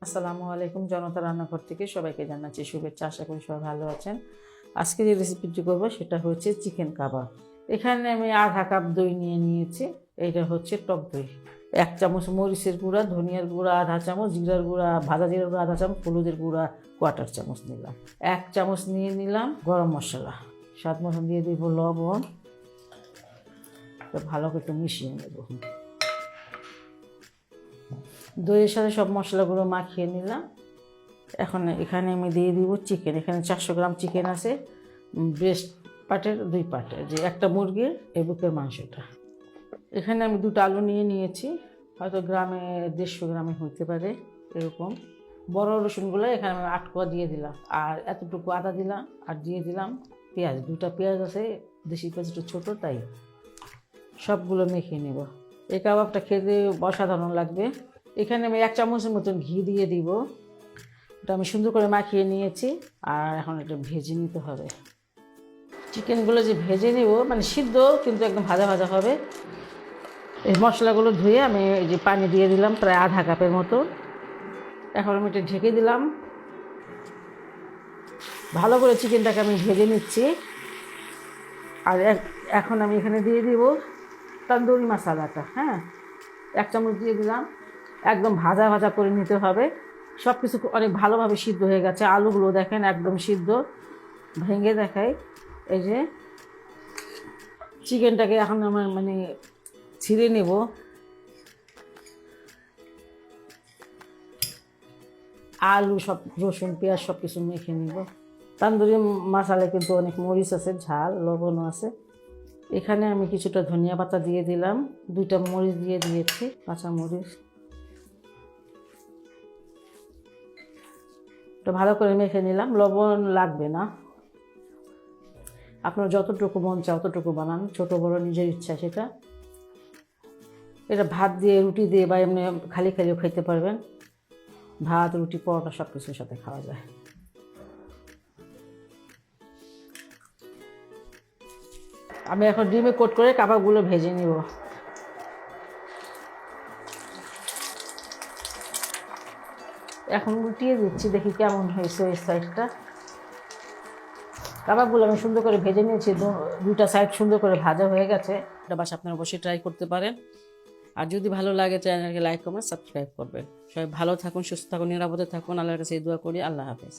আসসালামু আলাইকুম, জনতা রান্নাঘর থেকে সবাইকে জানাচ্ছি শুভেচ্ছা। আশা করি সবাই ভালো আছেন। আজকে যে রেসিপিটি করবো সেটা হচ্ছে চিকেন কাবাব। এখানে আমি আধা কাপ দই নিয়ে নিয়েছি। এইটা হচ্ছে টক দই। 1 চামচ মরিচের গুঁড়া, ধনিয়ার গুঁড়া আধা চামচ, জিরার গুঁড়া, ভাজা জিরার গুঁড়া আধা চামচ, হলুদের গুঁড়া 1/4 চামচ নিলাম। 1 চামচ নিয়ে নিলাম গরম মশলা, স্বাদ মতন দিয়ে দিব লবণ। ভালো করে একটু মিশিয়ে নেব। দইয়ের সাথে সব মশলাগুলো মাখিয়ে নিলাম। এখন এখানে আমি দিয়ে দিব চিকেন। এখানে 400 গ্রাম চিকেন আছে, ব্রেস্ট পার্টের 2 পার্টের, যে একটা মুরগির এই বুকের মাংসটা। এখানে আমি 2টা আলু নিয়ে নিয়েছি, হয়তো গ্রামে 150 গ্রামে হইতে পারে এরকম। বড় রসুনগুলো এখানে আমি 8 কোয়া দিয়ে দিলাম, আর এতটুকু আদা দিলাম, আর দিয়ে দিলাম পেঁয়াজ। 2টা পেঁয়াজ আছে, দেশি পেঁয়াজ একটু ছোটো, তাই সবগুলো মেখে নেব। এই কাবাবটা খেতে অসাধারণ লাগবে। এখানে আমি 1 চামচের মতন ঘি দিয়ে দিব। এটা আমি সুন্দর করে মাখিয়ে নিয়েছি, আর এখন এটা ভেজে নিতে হবে। চিকেনগুলো যে ভেজে নেব, মানে সিদ্ধ কিন্তু একদম ভাজা ভাজা হবে। এই মশলাগুলো ধুয়ে আমি এই যে পানি দিয়ে দিলাম প্রায় আধা কাপের মতো। এখন আমি এটা ঢেকে দিলাম। ভালো করে চিকেনটাকে আমি ভেজে নিচ্ছি। আর এখন আমি এখানে দিয়ে দিব তন্দুরি মশলাটা। হ্যাঁ, 1 চামচ দিয়ে দিলাম। একদম ভাজা ভাজা করে নিতে হবে। সব কিছু অনেক ভালোভাবে সিদ্ধ হয়ে গেছে। আলুগুলো দেখেন একদম সিদ্ধ, ভেঙে দেখাই। এই যে চিকেনটাকে এখন আমার ছিঁড়ে নেব। আলু, সব রসুন পেঁয়াজ সব কিছু মেখে নেব। তান্দুরি মশলায় কিন্তু অনেক মরিচ আছে, ঝাল লবণও আছে। এখানে আমি কিছুটা ধনিয়া পাতা দিয়ে দিলাম, 2টা মরিচ দিয়ে দিয়েছি, কাঁচা মরিচ। তো ভালো করে মেখে নিলাম। লবণ লাগবে না, আপনার যতটুকু মন চায় অতটুকু বানান, ছোট বড় নিজের ইচ্ছা সেটা। এটা ভাত দিয়ে, রুটি দিয়ে, বা এমনি খালি খালিও খেতে পারবেন। ভাত, রুটি, পরোটা সব কিছুর সাথে খাওয়া যায়। আমি এখন ডিমে কোট করে কাবাবগুলো ভেজে নিব। এখন উল্টিয়ে দিচ্ছি, দেখি কেমন হয়েছে ওই সাইডটা। কাবাবগুলো আমি সুন্দর করে ভেজে নিয়েছি, 2টা সাইড সুন্দর করে ভাজা হয়ে গেছে। এটা বাসা আপনারা অবশ্যই ট্রাই করতে পারেন। আর যদি ভালো লাগে চ্যানেলকে লাইক কমেন্ট সাবস্ক্রাইব করবেন। সবাই ভালো থাকুন, সুস্থ থাকুন, নিরাপদে থাকুন। আল্লাহর কাছে এই দোয়া করি। আল্লাহ হাফেজ।